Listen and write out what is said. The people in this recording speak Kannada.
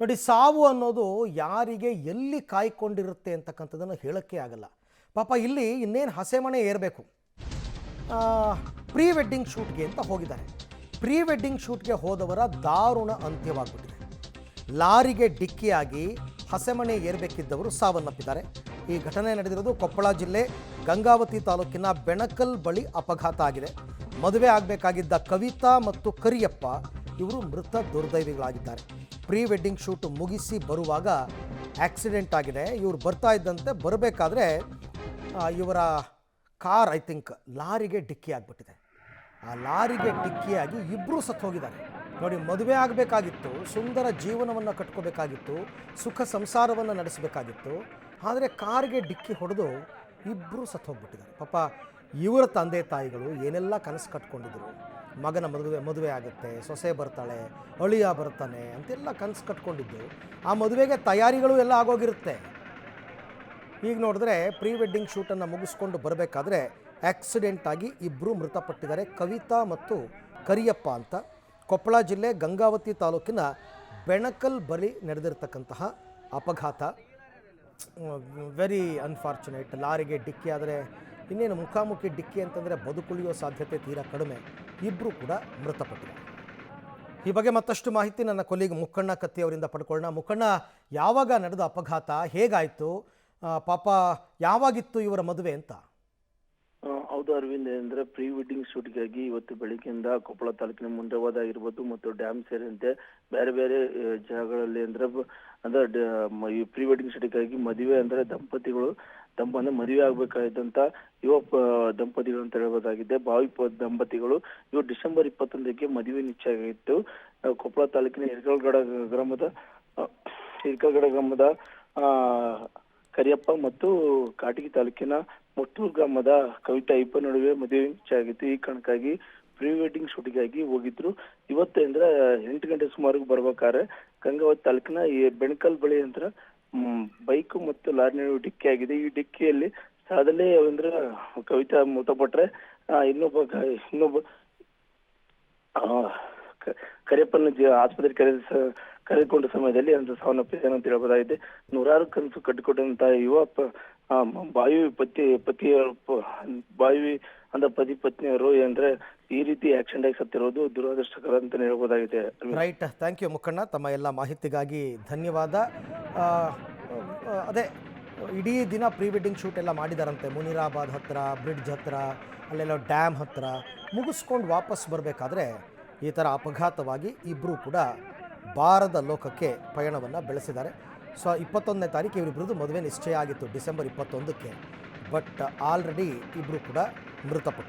ನೋಡಿ, ಸಾವು ಅನ್ನೋದು ಯಾರಿಗೆ ಎಲ್ಲಿ ಕಾಯ್ಕೊಂಡಿರುತ್ತೆ ಅಂತಕ್ಕಂಥದ್ದನ್ನು ಹೇಳೋಕ್ಕೆ ಆಗಲ್ಲ. ಪಾಪ ಇಲ್ಲಿ ಇನ್ನೇನು ಹಸೆಮಣೆ ಏರಬೇಕು. ಪ್ರೀ ವೆಡ್ಡಿಂಗ್ ಶೂಟ್ಗೆ ಅಂತ ಹೋಗಿದ್ದಾರೆ. ಪ್ರೀ ವೆಡ್ಡಿಂಗ್ ಶೂಟ್ಗೆ ಹೋದವರ ದಾರುಣ ಅಂತ್ಯವಾಗ್ಬಿಟ್ಟಿದೆ. ಲಾರಿಗೆ ಡಿಕ್ಕಿಯಾಗಿ ಹಸೆಮಣೆ ಏರಬೇಕಿದ್ದವರು ಸಾವನ್ನಪ್ಪಿದ್ದಾರೆ. ಈ ಘಟನೆ ನಡೆದಿರೋದು ಕೊಪ್ಪಳ ಜಿಲ್ಲೆ ಗಂಗಾವತಿ ತಾಲೂಕಿನ ಬೆಣಕಲ್ ಬಳಿ ಅಪಘಾತ ಆಗಿದೆ. ಮದುವೆ ಆಗಬೇಕಾಗಿದ್ದ ಕವಿತಾ ಮತ್ತು ಕರಿಯಪ್ಪ ಇವರು ಮೃತ ದುರ್ದೈವಿಗಳಾಗಿದ್ದಾರೆ. ಪ್ರೀ ವೆಡ್ಡಿಂಗ್ ಶೂಟ್ ಮುಗಿಸಿ ಬರುವಾಗ ಆಕ್ಸಿಡೆಂಟ್ ಆಗಿದೆ. ಇವರು ಬರ್ತಾ ಇದ್ದಂತೆ ಬರಬೇಕಾದ್ರೆ ಇವರ ಕಾರ್ ಲಾರಿಗೆ ಡಿಕ್ಕಿ ಆಗಿಬಿಟ್ಟಿದೆ. ಆ ಲಾರಿಗೆ ಡಿಕ್ಕಿಯಾಗಿ ಇಬ್ಬರೂ ಸತ್ತು ಹೋಗಿದ್ದಾರೆ. ನೋಡಿ, ಮದುವೆ ಆಗಬೇಕಾಗಿತ್ತು, ಸುಂದರ ಜೀವನವನ್ನು ಕಟ್ಕೋಬೇಕಾಗಿತ್ತು, ಸುಖ ಸಂಸಾರವನ್ನು ನಡೆಸಬೇಕಾಗಿತ್ತು. ಆದರೆ ಕಾರ್ಗೆ ಡಿಕ್ಕಿ ಹೊಡೆದು ಇಬ್ಬರೂ ಸತ್ತು ಹೋಗ್ಬಿಟ್ಟಿದ್ದಾರೆ. ಪಾಪ ಇವರ ತಂದೆ ತಾಯಿಗಳು ಏನೆಲ್ಲ ಕನಸು ಕಟ್ಕೊಂಡಿದ್ರು. ಮಗನ ಮದುವೆ ಆಗುತ್ತೆ, ಸೊಸೆ ಬರ್ತಾಳೆ, ಅಳಿಯ ಬರ್ತಾನೆ ಅಂತೆಲ್ಲ ಕನಸು ಕಟ್ಕೊಂಡಿದ್ದು. ಆ ಮದುವೆಗೆ ತಯಾರಿಗಳು ಎಲ್ಲ ಆಗೋಗಿರುತ್ತೆ. ಈಗ ನೋಡಿದ್ರೆ ಪ್ರೀ ವೆಡ್ಡಿಂಗ್ ಶೂಟನ್ನು ಮುಗಿಸ್ಕೊಂಡು ಬರಬೇಕಾದ್ರೆ ಆಕ್ಸಿಡೆಂಟ್ ಆಗಿ ಇಬ್ಬರು ಮೃತಪಟ್ಟಿದ್ದಾರೆ. ಕವಿತಾ ಮತ್ತು ಕರಿಯಪ್ಪ ಅಂತ. ಕೊಪ್ಪಳ ಜಿಲ್ಲೆ ಗಂಗಾವತಿ ತಾಲೂಕಿನ ಬೆಣಕಲ್ ಬಳಿ ನಡೆದಿರ್ತಕ್ಕಂತಹ ಅಪಘಾತ. Very unfortunate. ಲಾರಿಗೆ ಡಿಕ್ಕಿ ಆದರೆ ಇನ್ನೇನು ಮುಖಾಮುಖಿ ಡಿಕ್ಕಿ ಅಂತಂದರೆ ಬದುಕುಳಿಯೋ ಸಾಧ್ಯತೆ ತೀರಾ ಕಡಿಮೆ. ಇಬ್ಬರು ಕೂಡ ಮೃತಪಟ್ಟಿದ್ದಾರೆ. ಈ ಬಗ್ಗೆ ಮತ್ತಷ್ಟು ಮಾಹಿತಿ ನನ್ನ ಕೊಲ್ಲಿಗ್ ಮುಕ್ಕಣ್ಣ ಕತ್ತಿ ಅವರಿಂದ ಪಡ್ಕೊಳ್ಳೋಣ. ಮುಕ್ಕಣ್ಣ, ಯಾವಾಗ ನಡೆದ ಅಪಘಾತ, ಹೇಗಾಯಿತು, ಪಾಪ ಯಾವಾಗಿತ್ತು ಇವರ ಮದುವೆ ಅಂತ? ಹೌದು ಅರವಿಂದ್, ಅಂದ್ರೆ ಪ್ರೀ ವೆಡ್ಡಿಂಗ್ ಶೂಟ್ಗಾಗಿ ಇವತ್ತು ಬೆಳಿಗ್ಗೆಯಿಂದ ಕೊಪ್ಪಳ ತಾಲೂಕಿನ ಮುಂಡವಾದ ಆಗಿರ್ಬೋದು ಮತ್ತು ಡ್ಯಾಮ್ ಸೇರಿದಂತೆ ಬೇರೆ ಬೇರೆ ಜಾಗಗಳಲ್ಲಿ ಅಂದ್ರೆ ಈ ಪ್ರೀ ವೆಡ್ಡಿಂಗ್ ಶೂಟ್ಗಾಗಿ ಮದುವೆ ಅಂದ್ರೆ ಮದುವೆ ಆಗ್ಬೇಕಾದಂತ ಯುವ ದಂಪತಿಗಳು ಅಂತ ಹೇಳ್ಬೋದಾಗಿದೆ. ಭಾವಿ ದಂಪತಿಗಳು ಇವು ಡಿಸೆಂಬರ್ 21ಕ್ಕೆ ಮದುವೆ ನಿಶ್ಚಯ ಆಗಿತ್ತು. ಕೊಪ್ಪಳ ತಾಲೂಕಿನ ಹಿರ್ಕಲ್ಗಡ ಗ್ರಾಮದ ಕರಿಯಪ್ಪ ಮತ್ತು ಕಾಟಗಿ ತಾಲೂಕಿನ ಮುತ್ತೂರು ಗ್ರಾಮದ ಕವಿತಾ ಇಬ್ಬರ ನಡುವೆ ಮದುವೆ ನಿಶ್ಚಯ ಆಗಿತ್ತು. ಈ ಕಾರಣಕ್ಕಾಗಿ ಪ್ರೀ ವೆಡ್ಡಿಂಗ್ ಶೂಟಿಗಾಗಿ ಹೋಗಿದ್ರು. ಇವತ್ತು ಅಂದ್ರೆ 8 ಗಂಟೆ ಸುಮಾರು ಬರ್ಬೇಕಾದ್ರೆ ಗಂಗಾವತಿ ತಾಲೂಕಿನ ಈ ಬೆಣಕಲ್ ಬಳಿ ಅಂತ ಬೈಕ್ ಮತ್ತು ಲಾರಿ ನಡುವೆ ಡಿಕ್ಕಿ ಆಗಿದೆ. ಈ ಡಿಕ್ಕಿಯಲ್ಲಿ ಸ್ಥಳದಲ್ಲೇ ಅಂದ್ರೆ ಕವಿತಾ ಮೃತಪಟ್ರೆ ಇನ್ನೊಬ್ಬ ಕರಿಯಪ್ಪನ ಆಸ್ಪತ್ರೆಗೆ ಕರೆದುಕೊಂಡ ಸಮಯದಲ್ಲಿ ಅಂತ ಸಾವನ್ನಪ್ಪಿದ್ದಾನೆ ಅಂತ ಹೇಳ್ಬೋದಾಗಿದೆ. ನೂರಾರು ಕನಸು ಕಟ್ಟಿಕೊಟ್ಟಂತ ಯುವ ಬಾವಿ ಪತಿ ಪತ್ನಿಯರು ಅಂದ್ರೆ ಈ ರೀತಿ ಆಕ್ಸಿಡೆಂಟ್ ಆಗಿ ಸತ್ತಿರೋದು ದುರದೃಷ್ಟಕರ ಅಂತ ಹೇಳ್ಬೋದಾಗಿದೆ. ರೈಟ್, ಥ್ಯಾಂಕ್ ಯು ಮುಕ್ಕಣ್ಣ. ತಮ್ಮ ಎಲ್ಲ ಮಾಹಿತಿಗಾಗಿ ಧನ್ಯವಾದ. ಅದೇ ಇಡೀ ದಿನ ಪ್ರೀ ವೆಡ್ಡಿಂಗ್ ಶೂಟ್ ಎಲ್ಲ ಮಾಡಿದಾರಂತೆ. ಮುನಿರಾಬಾದ್ ಹತ್ರ, ಬ್ರಿಡ್ಜ್ ಹತ್ರ, ಅಲ್ಲೆಲ್ಲ ಡ್ಯಾಮ್ ಹತ್ರ ಮುಗಿಸ್ಕೊಂಡು ವಾಪಸ್ ಬರಬೇಕಾದ್ರೆ ಈ ಥರ ಅಪಘಾತವಾಗಿ ಇಬ್ಬರೂ ಕೂಡ ಬಾರದ ಲೋಕಕ್ಕೆ ಪಯಣವನ್ನು ಬೆಳೆಸಿದ್ದಾರೆ. 21ನೇ ತಾರೀಕು ಇವರಿಬ್ಬರದು ಮದುವೆ ನಿಶ್ಚಯ ಆಗಿತ್ತು, ಡಿಸೆಂಬರ್ 21ಕ್ಕೆ. ಬಟ್ ಆಲ್ರೆಡಿ ಇಬ್ಬರು ಕೂಡ ಮೃತಪಟ್ಟರು.